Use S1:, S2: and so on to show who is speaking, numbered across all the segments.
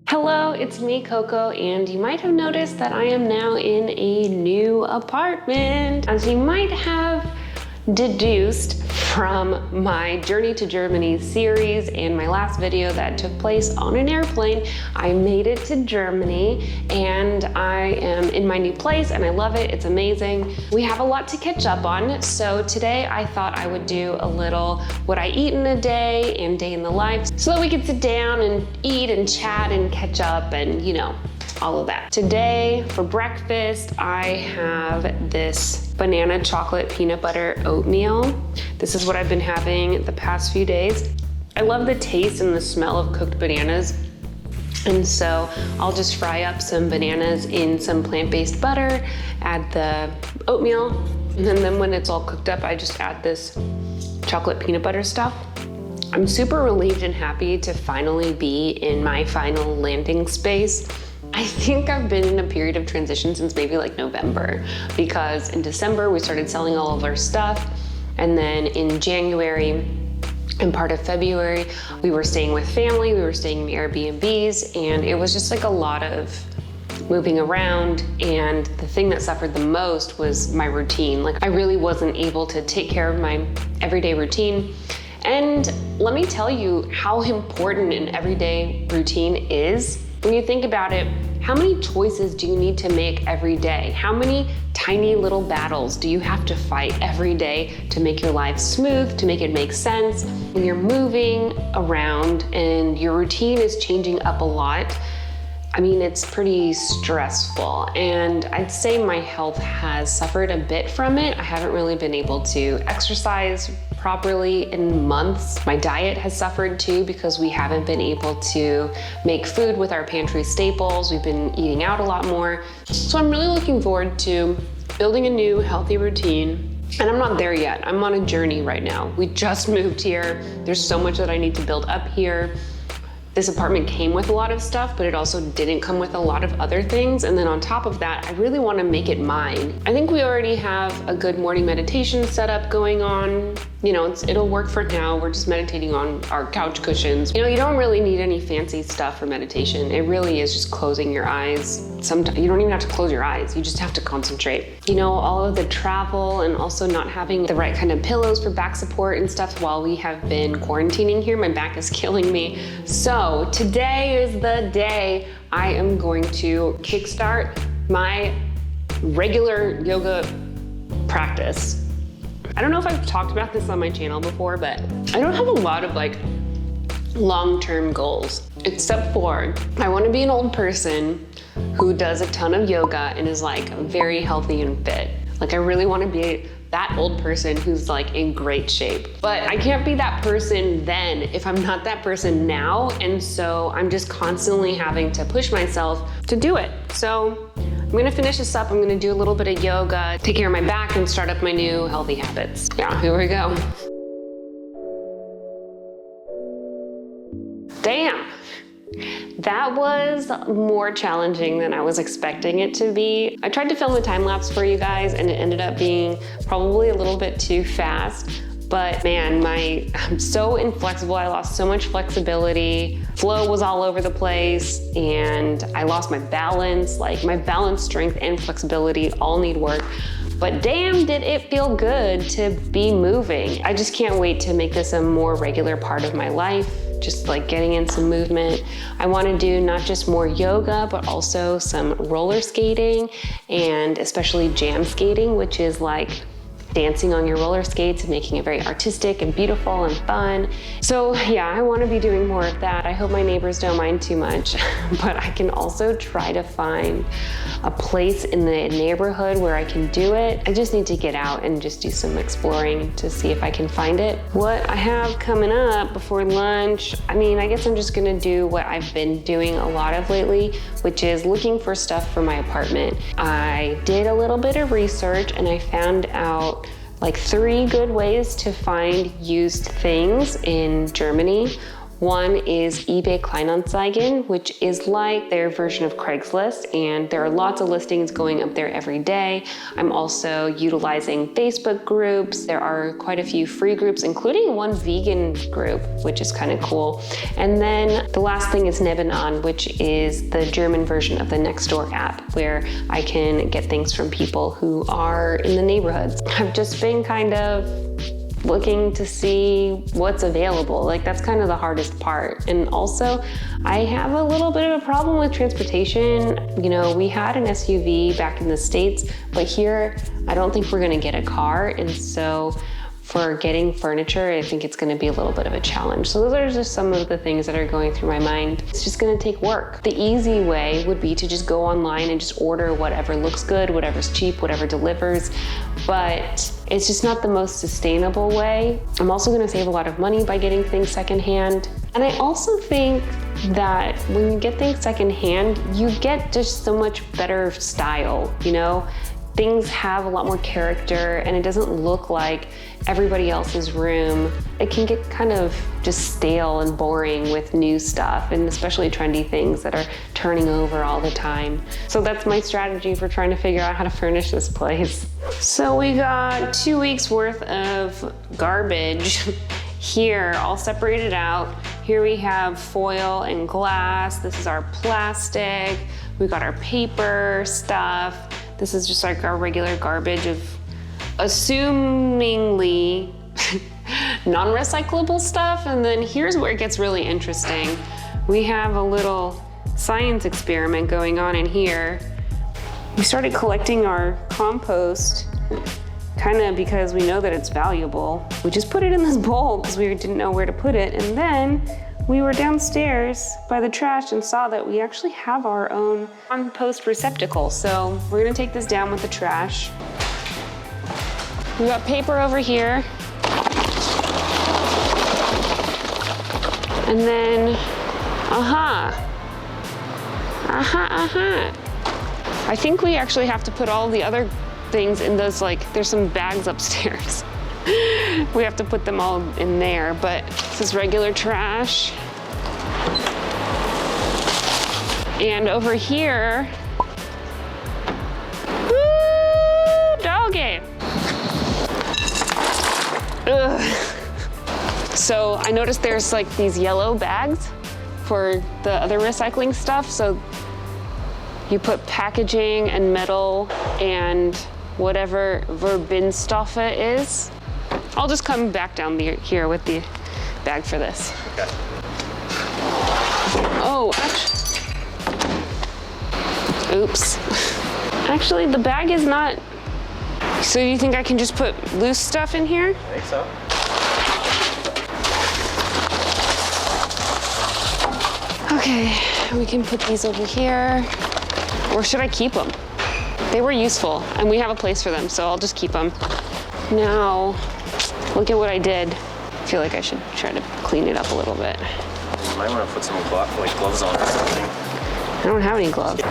S1: Hello, it's me, Coco, and you might have noticed that I am now in a new apartment. As you might have deduced from my Journey to Germany series and my last video that took place on an airplane, I made it to Germany and I am in my new place and I love it. It's amazing. We have a lot to catch up on, so today I thought I would do a little what I eat in a day and day in the life so that we could sit down and eat and chat and catch up and, you know, all of that. Today for breakfast, I have this banana chocolate peanut butter oatmeal. This is what I've been having the past few days. I love the taste and the smell of cooked bananas. And so I'll just fry up some bananas in some plant-based butter, add the oatmeal, and then when it's all cooked up, I just add this chocolate peanut butter stuff. I'm super relieved and happy to finally be in my final landing space. I think I've been in a period of transition since maybe like November, because in December we started selling all of our stuff, and then in January and part of February we were staying with family, we were staying in Airbnbs, and it was just like a lot of moving around, and the thing that suffered the most was my routine. Like I really wasn't able to take care of my everyday routine. And let me tell you how important an everyday routine is. When you think about it, how many choices do you need to make every day? How many tiny little battles do you have to fight every day to make your life smooth, to make it make sense? When you're moving around and your routine is changing up a lot, I mean, it's pretty stressful, and I'd say my health has suffered a bit from it. I haven't really been able to exercise properly in months. My diet has suffered too because we haven't been able to make food with our pantry staples. We've been eating out a lot more. So I'm really looking forward to building a new healthy routine. And I'm not there yet. I'm on a journey right now. We just moved here. There's so much that I need to build up here. This apartment came with a lot of stuff, but it also didn't come with a lot of other things. And then on top of that, I really want to make it mine. I think we already have a good morning meditation setup going on. You know, it'll work for now. We're just meditating on our couch cushions. You know, you don't really need any fancy stuff for meditation. It really is just closing your eyes. Sometimes you don't even have to close your eyes. You just have to concentrate. You know, all of the travel and also not having the right kind of pillows for back support and stuff while we have been quarantining here. My back is killing me. So today is the day I am going to kickstart my regular yoga practice. I don't know if I've talked about this on my channel before, but I don't have a lot of like long-term goals, except for I want to be an old person who does a ton of yoga and is like very healthy and fit. Like I really want to be that old person who's like in great shape. But I can't be that person then if I'm not that person now. And so I'm just constantly having to push myself to do it. So I'm gonna finish this up. I'm gonna do a little bit of yoga, take care of my back, and start up my new healthy habits. Yeah, here we go. Damn. That was more challenging than I was expecting it to be. I tried to film a time lapse for you guys and it ended up being probably a little bit too fast. But man, I'm so inflexible. I lost so much flexibility. Flow was all over the place and I lost my balance. Like my balance, strength, and flexibility all need work. But damn, did it feel good to be moving. I just can't wait to make this a more regular part of my life. Just like getting in some movement. I want to do not just more yoga, but also some roller skating and especially jam skating, which is like dancing on your roller skates and making it very artistic and beautiful and fun. So yeah, I want to be doing more of that. I hope my neighbors don't mind too much, but I can also try to find a place in the neighborhood where I can do it. I just need to get out and just do some exploring to see if I can find it. What I have coming up before lunch, I mean, I guess I'm just gonna do what I've been doing a lot of lately, which is looking for stuff for my apartment. I did a little bit of research and I found out like 3 good ways to find used things in Germany. One is eBay Kleinanzeigen, which is like their version of Craigslist, and there are lots of listings going up there every day. I'm also utilizing Facebook groups. There are quite a few free groups, including one vegan group, which is kind of cool. And then the last thing is Nebenan, which is the German version of the Nextdoor app, where I can get things from people who are in the neighborhoods. I've just been kind of looking to see what's available. Like, that's kind of the hardest part. And also, I have a little bit of a problem with transportation. You know, we had an SUV back in the States, but here, I don't think we're gonna get a car. And so for getting furniture, I think it's gonna be a little bit of a challenge. So those are just some of the things that are going through my mind. It's just gonna take work. The easy way would be to just go online and just order whatever looks good, whatever's cheap, whatever delivers, but it's just not the most sustainable way. I'm also gonna save a lot of money by getting things secondhand. And I also think that when you get things secondhand, you get just so much better style, you know? Things have a lot more character and it doesn't look like everybody else's room. It can get kind of just stale and boring with new stuff, and especially trendy things that are turning over all the time. So that's my strategy for trying to figure out how to furnish this place. So we got 2 weeks worth of garbage here, all separated out. Here we have foil and glass. This is our plastic. We got our paper stuff. This is just like our regular garbage of assumingly non-recyclable stuff. And then here's where it gets really interesting. We have a little science experiment going on in here. We started collecting our compost kind of because we know that it's valuable. We just put it in this bowl because we didn't know where to put it. And then we were downstairs by the trash and saw that we actually have our own compost receptacle. So we're gonna take this down with the trash. We got paper over here. And then, I think we actually have to put all the other things in those, like, there's some bags upstairs. We have to put them all in there, but this is regular trash. And over here, woo, doggy. Ugh. So I noticed there's like these yellow bags for the other recycling stuff. So you put packaging and metal and whatever Verbindstoffe is. I'll just come back down here with the bag for this.
S2: Okay.
S1: Oh, oops. Actually, the bag is not. So you think I can just put loose stuff in here?
S2: I think so.
S1: Okay, we can put these over here. Or should I keep them? They were useful, and we have a place for them, so I'll just keep them. Now, look at what I did. I feel like I should try to clean it up a little bit.
S2: You might want to put some gloves on or something.
S1: I don't have any gloves.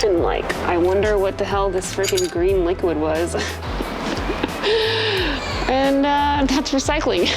S1: And like, I wonder what the hell this freaking green liquid was. And that's recycling.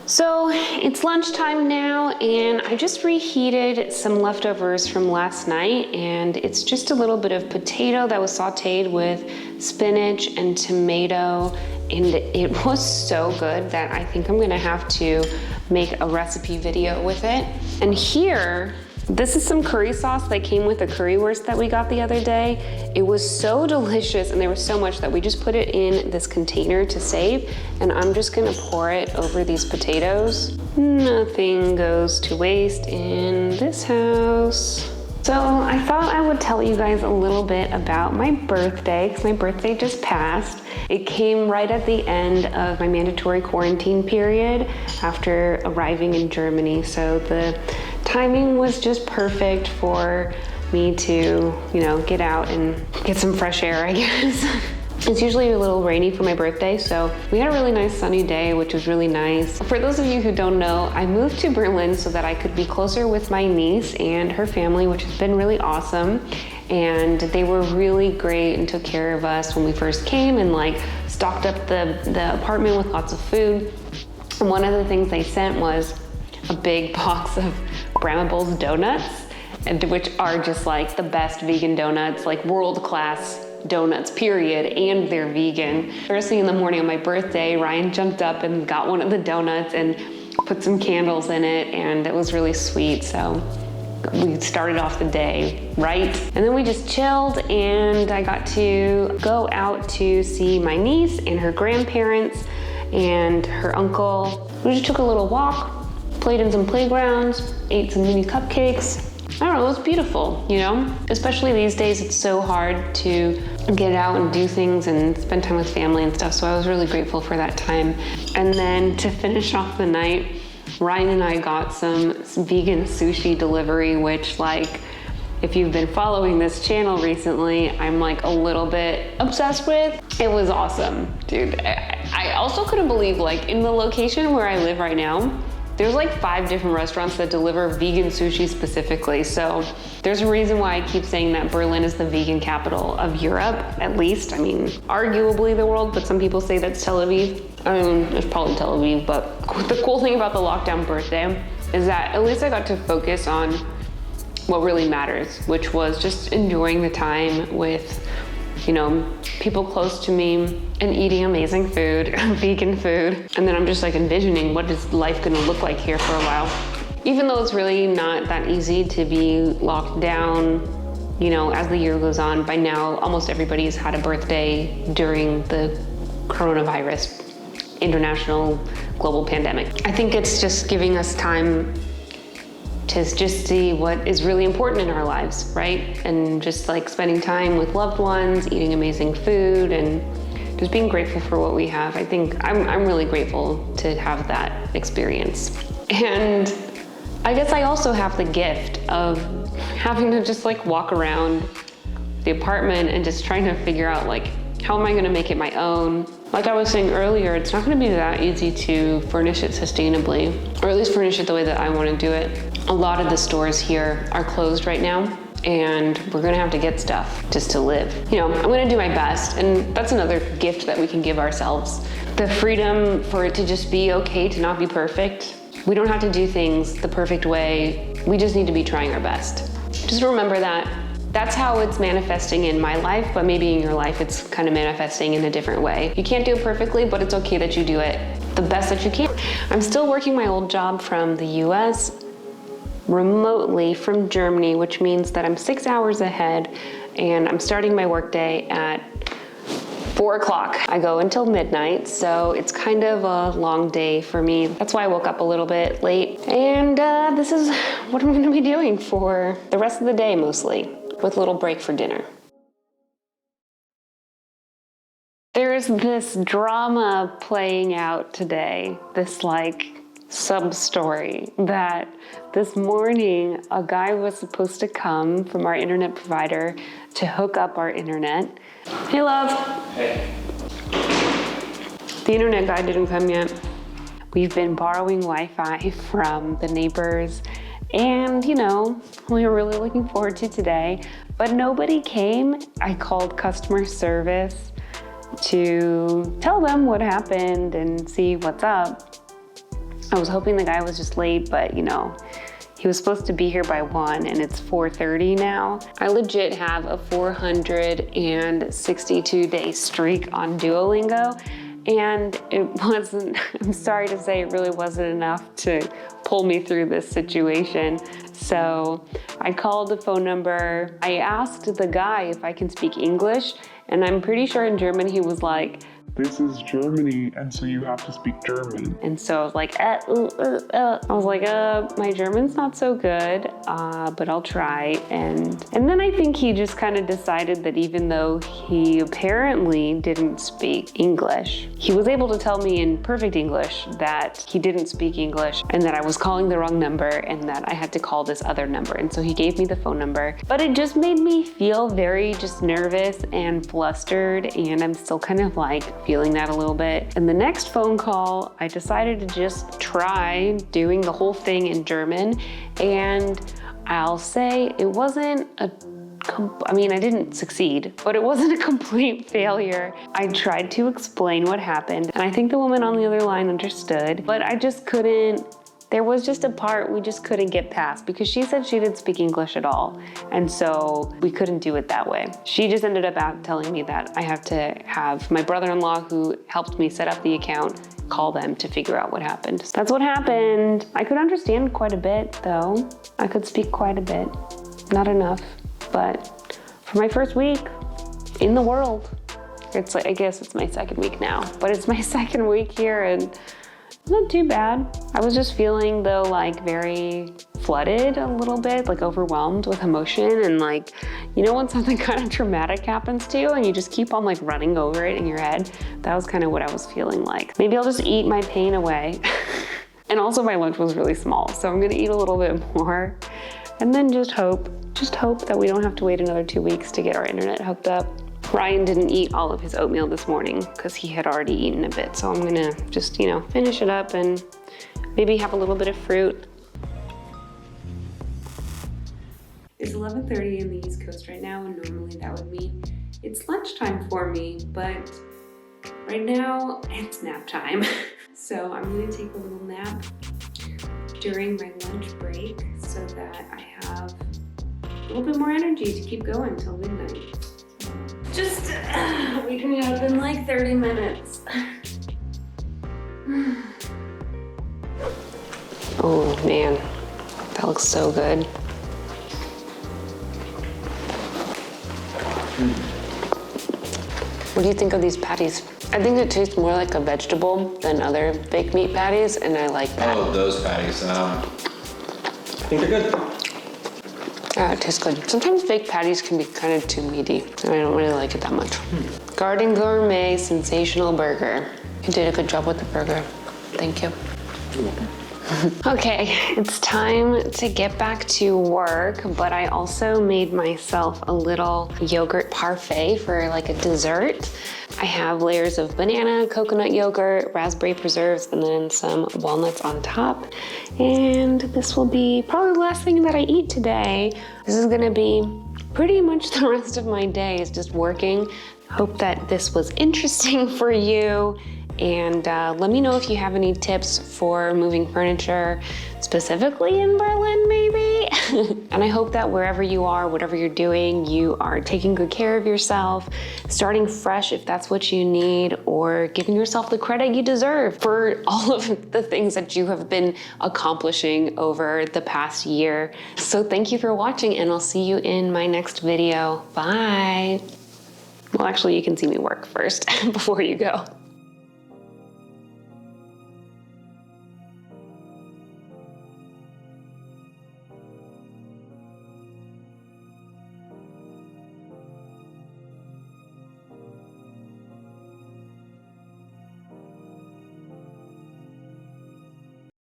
S1: So it's lunchtime now, and I just reheated some leftovers from last night, and it's just a little bit of potato that was sauteed with spinach and tomato, and it was so good that I think I'm gonna have to make a recipe video with it. And here, this is some curry sauce that came with a currywurst that we got the other day. It was so delicious, and there was so much that we just put it in this container to save, and I'm just gonna pour it over these potatoes. Nothing goes to waste in this house. So I thought I would tell you guys a little bit about my birthday, because my birthday just passed. It came right at the end of my mandatory quarantine period after arriving in Germany. So the timing was just perfect for me to, you know, get out and get some fresh air, I guess. It's usually a little rainy for my birthday, so we had a really nice sunny day, which was really nice. For those of you who don't know, I moved to Berlin so that I could be closer with my niece and her family, which has been really awesome. And they were really great and took care of us when we first came, and like stocked up the apartment with lots of food. And one of the things they sent was a big box of Bramable's donuts, which are just like the best vegan donuts, like world-class donuts, period, and they're vegan. First thing in the morning on my birthday, Ryan jumped up and got one of the donuts and put some candles in it, and it was really sweet, so we started off the day right. And then we just chilled, and I got to go out to see my niece and her grandparents and her uncle. We just took a little walk, played in some playgrounds, ate some mini cupcakes. I don't know, it was beautiful, you know? Especially these days, it's so hard to get out and do things and spend time with family and stuff, so I was really grateful for that time. And then to finish off the night, Ryan and I got some vegan sushi delivery, which, like, if you've been following this channel recently, I'm like a little bit obsessed with. It was awesome, dude. I also couldn't believe, like, in the location where I live right now, there's like 5 different restaurants that deliver vegan sushi specifically. So there's a reason why I keep saying that Berlin is the vegan capital of Europe, at least. I mean, arguably the world, but some people say that's Tel Aviv. I mean, it's probably Tel Aviv, but the cool thing about the lockdown birthday is that at least I got to focus on what really matters, which was just enjoying the time with, you know, people close to me and eating amazing food, vegan food. And then I'm just like envisioning what is life gonna look like here for a while. Even though it's really not that easy to be locked down, you know, as the year goes on, by now almost everybody's had a birthday during the coronavirus international global pandemic. I think it's just giving us time to just see what is really important in our lives, right? And just like spending time with loved ones, eating amazing food, and just being grateful for what we have. I think I'm really grateful to have that experience. And I guess I also have the gift of having to just like walk around the apartment and just trying to figure out, like, how am I gonna make it my own? Like I was saying earlier, it's not gonna be that easy to furnish it sustainably, or at least furnish it the way that I wanna do it. A lot of the stores here are closed right now, and we're gonna have to get stuff just to live. You know, I'm gonna do my best, and that's another gift that we can give ourselves. The freedom for it to just be okay to not be perfect. We don't have to do things the perfect way. We just need to be trying our best. Just remember that. That's how it's manifesting in my life, but maybe in your life it's kind of manifesting in a different way. You can't do it perfectly, but it's okay that you do it the best that you can. I'm still working my old job from the US, remotely from Germany, which means that I'm 6 hours ahead, and I'm starting my workday at 4 o'clock. I go until midnight, so it's kind of a long day for me. That's why I woke up a little bit late. And this is what I'm gonna be doing for the rest of the day mostly, with a little break for dinner. There's this drama playing out today, this like sub-story that this morning a guy was supposed to come from our internet provider to hook up our internet. Hey, love.
S2: Hey.
S1: The internet guy didn't come yet. We've been borrowing Wi-Fi from the neighbors, and you know, we were really looking forward to today, but nobody came. I called customer service to tell them what happened and see what's up. I was hoping the guy was just late, but you know, he was supposed to be here by 1 and it's 4:30 now. I legit have a 462-day streak on Duolingo, and it wasn't, I'm sorry to say, it really wasn't enough to pull me through this situation. So I called the phone number. I asked the guy if I can speak English, and I'm pretty sure in German he was like,
S3: "This is Germany, and so you have to speak German."
S1: and so I was like, I was like, my German's not so good, but I'll try. And then I think he just kind of decided that even though he apparently didn't speak English, he was able to tell me in perfect English that he didn't speak English and that I was calling the wrong number and that I had to call this other number. And so he gave me the phone number, but it just made me feel very just nervous and flustered, and I'm still kind of like feeling that a little bit. And the next phone call, I decided to just try doing the whole thing in German, and I'll say it wasn't I didn't succeed, but it wasn't a complete failure. I tried to explain what happened, and I think the woman on the other line understood, but I just couldn't, there was just a part we just couldn't get past because she said she didn't speak English at all. And so we couldn't do it that way. She just ended up out telling me that I have to have my brother-in-law, who helped me set up the account, call them to figure out what happened. That's what happened. I could understand quite a bit though. I could speak quite a bit. Not enough, but for my first week in the world, it's like, I guess it's my second week now, but it's my second week here and it's not too bad. I was just feeling though like very flooded a little bit, like overwhelmed with emotion, and like, you know when something kind of traumatic happens to you and you just keep on like running over it in your head? That was kind of what I was feeling like. Maybe I'll just eat my pain away. And also my lunch was really small, so I'm gonna eat a little bit more and then just hope that we don't have to wait another 2 weeks to get our internet hooked up. Ryan didn't eat all of his oatmeal this morning because he had already eaten a bit. So I'm gonna just, you know, finish it up and maybe have a little bit of fruit. It's 11:30 in the East Coast right now, and normally that would mean it's lunchtime for me, but right now it's nap time. So I'm gonna take a little nap during my lunch break so that I have a little bit more energy to keep going till midnight. Just waking up in like 30 minutes. Oh man, that looks so good. What do you think of these patties? I think it tastes more like a vegetable than other fake meat patties, and I like that.
S4: Oh, those patties. I think they're good.
S1: Yeah, it tastes good. Sometimes fake patties can be kind of too meaty, and I don't really like it that much. Garden Gourmet Sensational Burger. You did a good job with the burger. Thank you. Okay, it's time to get back to work, but I also made myself a little yogurt parfait for like a dessert. I have layers of banana, coconut yogurt, raspberry preserves, and then some walnuts on top. And this will be probably the last thing that I eat today. This is gonna be pretty much the rest of my day is just working. Hope that this was interesting for you. And let me know if you have any tips for moving furniture, specifically in Berlin, maybe. And I hope that wherever you are, whatever you're doing, you are taking good care of yourself, starting fresh if that's what you need, or giving yourself the credit you deserve for all of the things that you have been accomplishing over the past year. So thank you for watching, and I'll see you in my next video. Bye. Well, actually, you can see me work first before you go.